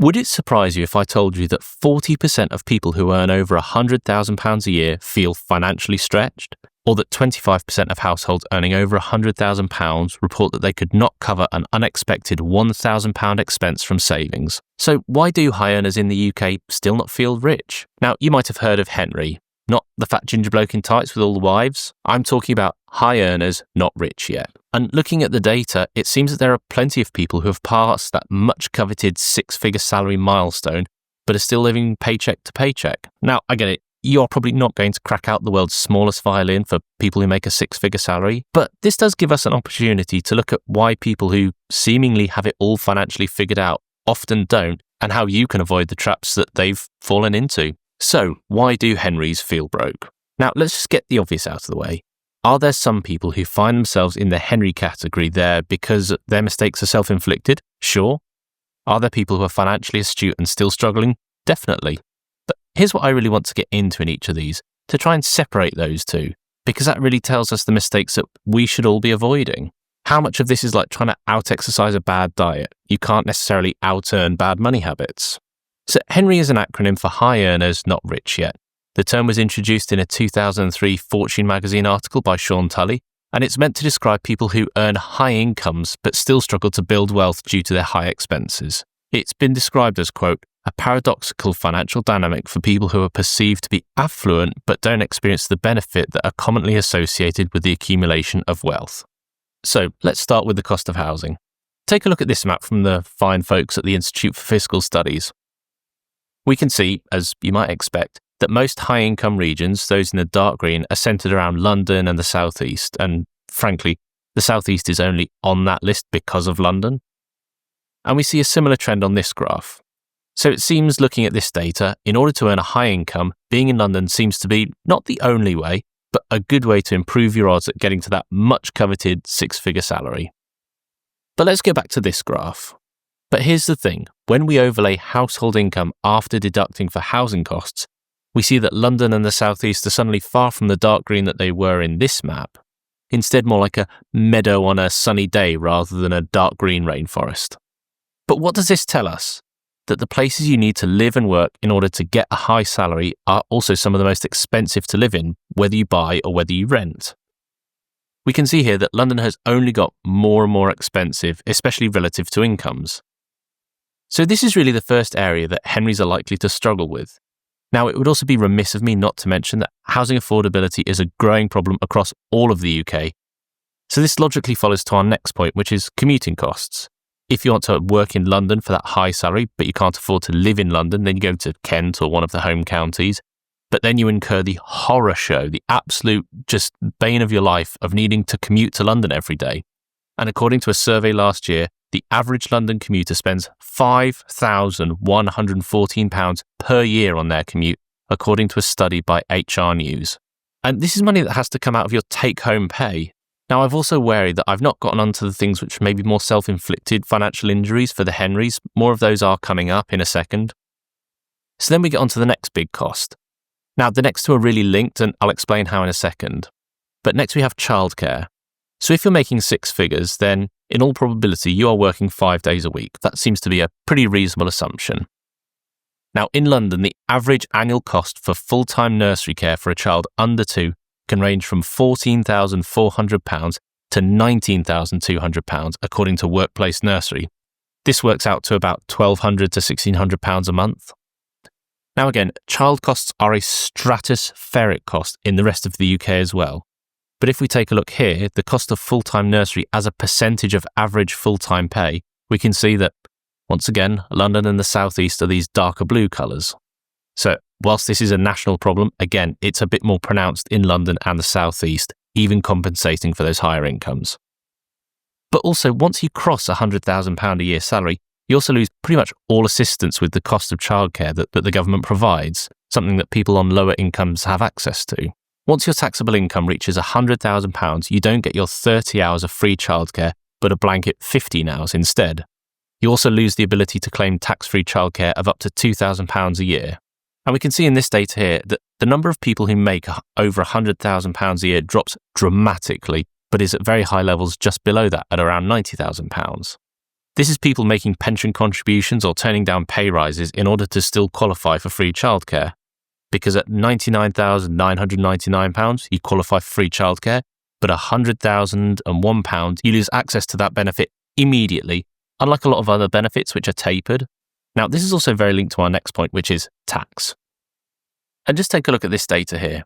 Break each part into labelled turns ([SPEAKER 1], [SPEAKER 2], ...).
[SPEAKER 1] Would it surprise you if I told you that 40% of people who earn over £100,000 a year feel financially stretched? Or that 25% of households earning over £100,000 report that they could not cover an unexpected £1,000 expense from savings? So why do high earners in the UK still not feel rich? Now, you might have heard of Henry, not the fat ginger bloke in tights with all the wives. I'm talking about high earners not rich yet. And looking at the data, it seems that there are plenty of people who have passed that much coveted six-figure salary milestone, but are still living paycheck to paycheck. Now, I get it. You're probably not going to crack out the world's smallest violin for people who make a six-figure salary, but this does give us an opportunity to look at why people who seemingly have it all financially figured out often don't, and how you can avoid the traps that they've fallen into. So, why do Henrys feel broke? Now, let's just get the obvious out of the way. Are there some people who find themselves in the Henry category there because their mistakes are self-inflicted? Sure. Are there people who are financially astute and still struggling? Definitely. But here's what I really want to get into in each of these, to try and separate those two, because that really tells us the mistakes that we should all be avoiding. How much of this is like trying to out-exercise a bad diet? You can't necessarily out-earn bad money habits. So Henry is an acronym for high earners, not rich yet. The term was introduced in a 2003 Fortune magazine article by Sean Tully, and it's meant to describe people who earn high incomes but still struggle to build wealth due to their high expenses. It's been described as, quote, a paradoxical financial dynamic for people who are perceived to be affluent but don't experience the benefit that are commonly associated with the accumulation of wealth. So let's start with the cost of housing. Take a look at this map from the fine folks at the Institute for Fiscal Studies. We can see, as you might expect, that most high-income regions, those in the dark green, are centred around London and the South East, and frankly, the South East is only on that list because of London. And we see a similar trend on this graph. So it seems, looking at this data, in order to earn a high income, being in London seems to be not the only way, but a good way to improve your odds at getting to that much coveted six-figure salary. But let's go back to this graph. But here's the thing, when we overlay household income after deducting for housing costs, we see that London and the South East are suddenly far from the dark green that they were in this map, instead more like a meadow on a sunny day rather than a dark green rainforest. But what does this tell us? That the places you need to live and work in order to get a high salary are also some of the most expensive to live in, whether you buy or whether you rent. We can see here that London has only got more and more expensive, especially relative to incomes. So this is really the first area that Henrys are likely to struggle with. Now, it would also be remiss of me not to mention that housing affordability is a growing problem across all of the UK. So this logically follows to our next point, which is commuting costs. If you want to work in London for that high salary, but you can't afford to live in London, then you go to Kent or one of the home counties. But then you incur the horror show, the absolute just bane of your life of needing to commute to London every day. And according to a survey last year, the average London commuter spends £5,114 per year on their commute, according to a study by HR News. And this is money that has to come out of your take-home pay. Now, I've also worried that I've not gotten onto the things which may be more self-inflicted financial injuries for the Henrys. More of those are coming up in a second. So then we get on to the next big cost. Now, the next two are really linked, and I'll explain how in a second. But next we have childcare. So if you're making six figures, then in all probability you are working 5 days a week. That seems to be a pretty reasonable assumption. Now, in London, the average annual cost for full-time nursery care for a child under 2 can range from £14,400 to £19,200 according to Workplace Nursery. This works out to about £1,200 to £1,600 a month. Now again, child costs are a stratospheric cost in the rest of the UK as well. But if we take a look here, the cost of full-time nursery as a percentage of average full-time pay, we can see that, once again, London and the South East are these darker blue colours. So, whilst this is a national problem, again, it's a bit more pronounced in London and the South East, even compensating for those higher incomes. But also, once you cross £100,000 a year salary, you also lose pretty much all assistance with the cost of childcare that the government provides, something that people on lower incomes have access to. Once your taxable income reaches £100,000, you don't get your 30 hours of free childcare, but a blanket 15 hours instead. You also lose the ability to claim tax-free childcare of up to £2,000 a year. And we can see in this data here that the number of people who make over £100,000 a year drops dramatically, but is at very high levels just below that at around £90,000. This is people making pension contributions or turning down pay rises in order to still qualify for free childcare. Because at £99,999, you qualify for free childcare, but £100,001, you lose access to that benefit immediately, unlike a lot of other benefits which are tapered. Now, this is also very linked to our next point, which is tax. And just take a look at this data here.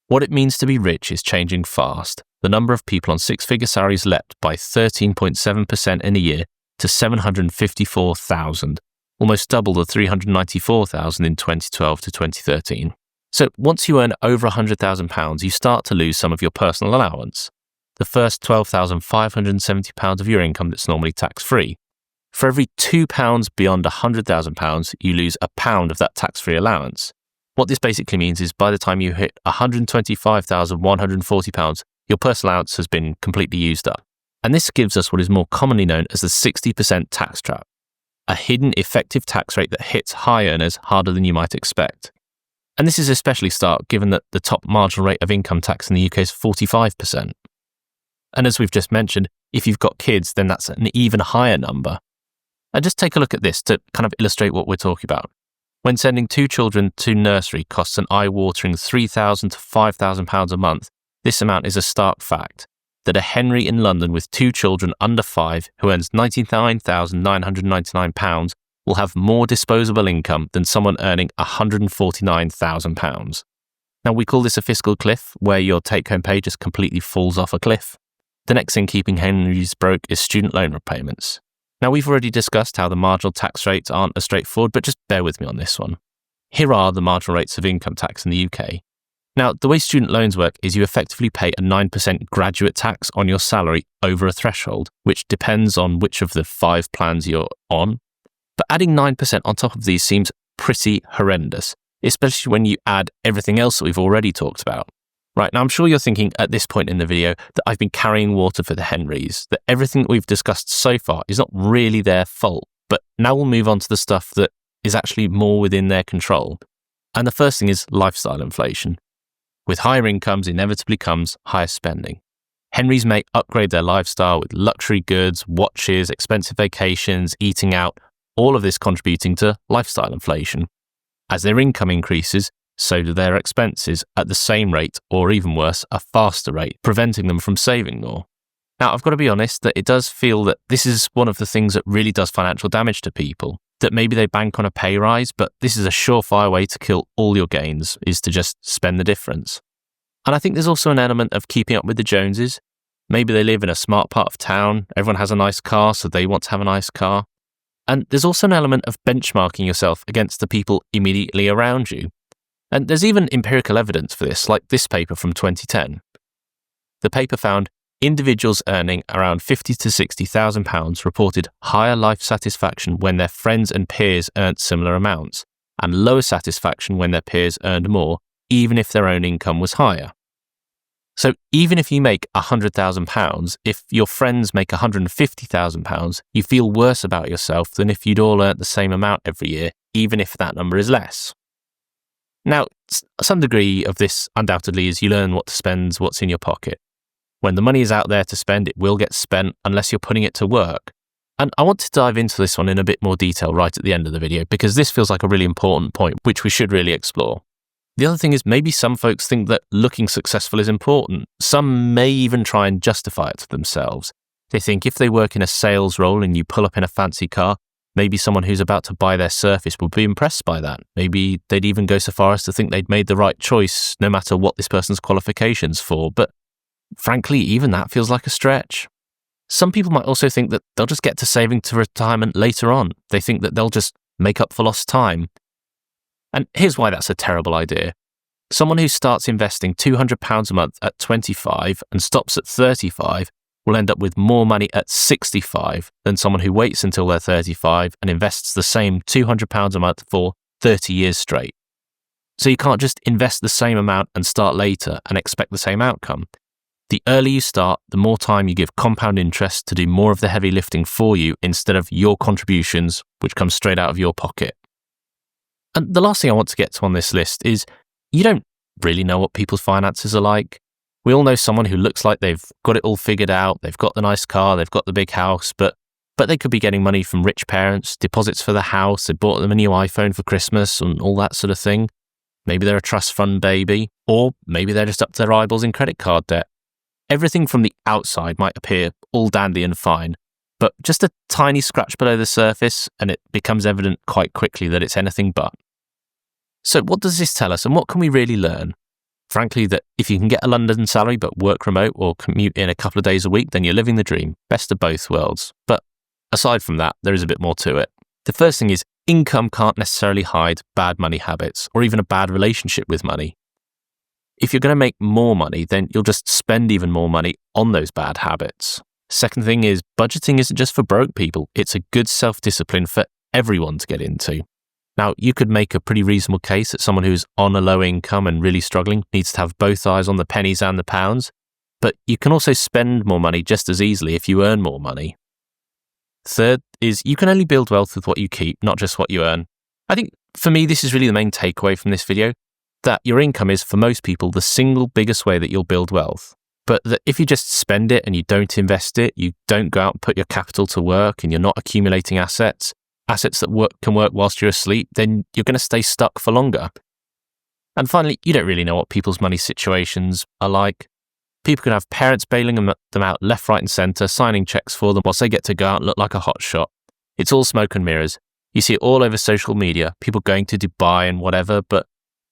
[SPEAKER 1] What it means to be rich is changing fast. The number of people on six-figure salaries leapt by 13.7% in a year to 754,000, almost double the 394,000 in 2012 to 2013. So once you earn over £100,000, you start to lose some of your personal allowance. The first £12,570 of your income that's normally tax-free. For every £2 beyond £100,000, you lose £1 of that tax-free allowance. What this basically means is by the time you hit £125,140, your personal allowance has been completely used up. And this gives us what is more commonly known as the 60% tax trap, a hidden effective tax rate that hits high earners harder than you might expect. And this is especially stark given that the top marginal rate of income tax in the UK is 45%. And as we've just mentioned, if you've got kids, then that's an even higher number. And just take a look at this to kind of illustrate what we're talking about. When sending 2 children to nursery costs an eye-watering £3,000 to £5,000 a month, this amount is a stark fact, that a Henry in London with 2 children under 5 who earns £99,999 will have more disposable income than someone earning £149,000. Now, we call this a fiscal cliff, where your take-home pay just completely falls off a cliff. The next thing keeping Henrys broke is student loan repayments. Now, we've already discussed how the marginal tax rates aren't as straightforward, but just bear with me on this one. Here are the marginal rates of income tax in the UK. Now, the way student loans work is you effectively pay a 9% graduate tax on your salary over a threshold, which depends on which of the 5 plans you're on. But adding 9% on top of these seems pretty horrendous, especially when you add everything else that we've already talked about. Right, now I'm sure you're thinking at this point in the video that I've been carrying water for the Henrys, that everything that we've discussed so far is not really their fault, but now we'll move on to the stuff that is actually more within their control. And the first thing is lifestyle inflation. With higher incomes inevitably comes higher spending. Henrys may upgrade their lifestyle with luxury goods, watches, expensive vacations, eating out, all of this contributing to lifestyle inflation. As their income increases, so do their expenses at the same rate, or even worse, a faster rate, preventing them from saving more. Now, I've got to be honest that it does feel that this is one of the things that really does financial damage to people, that maybe they bank on a pay rise, but this is a surefire way to kill all your gains, is to just spend the difference. And I think there's also an element of keeping up with the Joneses. Maybe they live in a smart part of town, everyone has a nice car, so they want to have a nice car. And there's also an element of benchmarking yourself against the people immediately around you. And there's even empirical evidence for this, like this paper from 2010. The paper found individuals earning around £50,000 to £60,000 reported higher life satisfaction when their friends and peers earned similar amounts, and lower satisfaction when their peers earned more, even if their own income was higher. So even if you make £100,000, if your friends make £150,000, you feel worse about yourself than if you'd all earned the same amount every year, even if that number is less. Now, some degree of this undoubtedly is you learn what to spend, what's in your pocket. When the money is out there to spend, it will get spent unless you're putting it to work. And I want to dive into this one in a bit more detail right at the end of the video, because this feels like a really important point, which we should really explore. The other thing is maybe some folks think that looking successful is important. Some may even try and justify it to themselves. They think if they work in a sales role and you pull up in a fancy car, maybe someone who's about to buy their Surface will be impressed by that. Maybe they'd even go so far as to think they'd made the right choice, no matter what this person's qualifications for. But frankly, even that feels like a stretch. Some people might also think that they'll just get to saving to retirement later on. They think that they'll just make up for lost time. And here's why that's a terrible idea. Someone who starts investing £200 a month at 25 and stops at 35 will end up with more money at 65 than someone who waits until they're 35 and invests the same £200 a month for 30 years straight. So you can't just invest the same amount and start later and expect the same outcome. The earlier you start, the more time you give compound interest to do more of the heavy lifting for you instead of your contributions, which come straight out of your pocket. And the last thing I want to get to on this list is you don't really know what people's finances are like. We all know someone who looks like they've got it all figured out, they've got the nice car, they've got the big house, but But they could be getting money from rich parents, deposits for the house, they bought them a new iPhone for Christmas and all that sort of thing. Maybe they're a trust fund baby, or maybe they're just up to their eyeballs in credit card debt. Everything from the outside might appear all dandy and fine, but just a tiny scratch below the surface and it becomes evident quite quickly that it's anything but. So what does this tell us and what can we really learn? Frankly, that if you can get a London salary but work remote or commute in a couple of days a week, then you're living the dream. Best of both worlds. But aside from that, there is a bit more to it. The first thing is income can't necessarily hide bad money habits or even a bad relationship with money. If you're going to make more money, then you'll just spend even more money on those bad habits. Second thing is budgeting isn't just for broke people. It's a good self-discipline for everyone to get into. Now, you could make a pretty reasonable case that someone who's on a low income and really struggling needs to have both eyes on the pennies and the pounds, but you can also spend more money just as easily if you earn more money. Third is you can only build wealth with what you keep, not just what you earn. I think for me, this is really the main takeaway from this video, that your income is, for most people, the single biggest way that you'll build wealth. But that if you just spend it and you don't invest it, you don't go out and put your capital to work and you're not accumulating assets that can work whilst you're asleep, then you're going to stay stuck for longer. And finally, you don't really know what people's money situations are like. People can have parents bailing them out left, right and centre, signing checks for them whilst they get to go out and look like a hotshot. It's all smoke and mirrors. You see it all over social media, people going to Dubai and whatever, but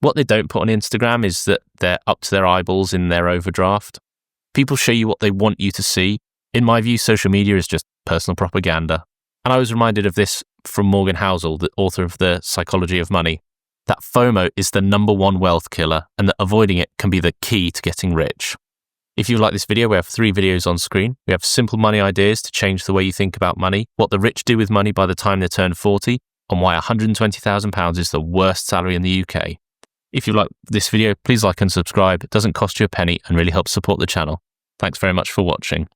[SPEAKER 1] what they don't put on Instagram is that they're up to their eyeballs in their overdraft. People show you what they want you to see. In my view, social media is just personal propaganda. And I was reminded of this from Morgan Housel, the author of The Psychology of Money, that FOMO is the number one wealth killer and that avoiding it can be the key to getting rich. If you like this video, we have 3 videos on screen. We have simple money ideas to change the way you think about money, what the rich do with money by the time they turn 40, and why £120,000 is the worst salary in the UK. If you like this video, please like and subscribe. It doesn't cost you a penny and really helps support the channel. Thanks very much for watching.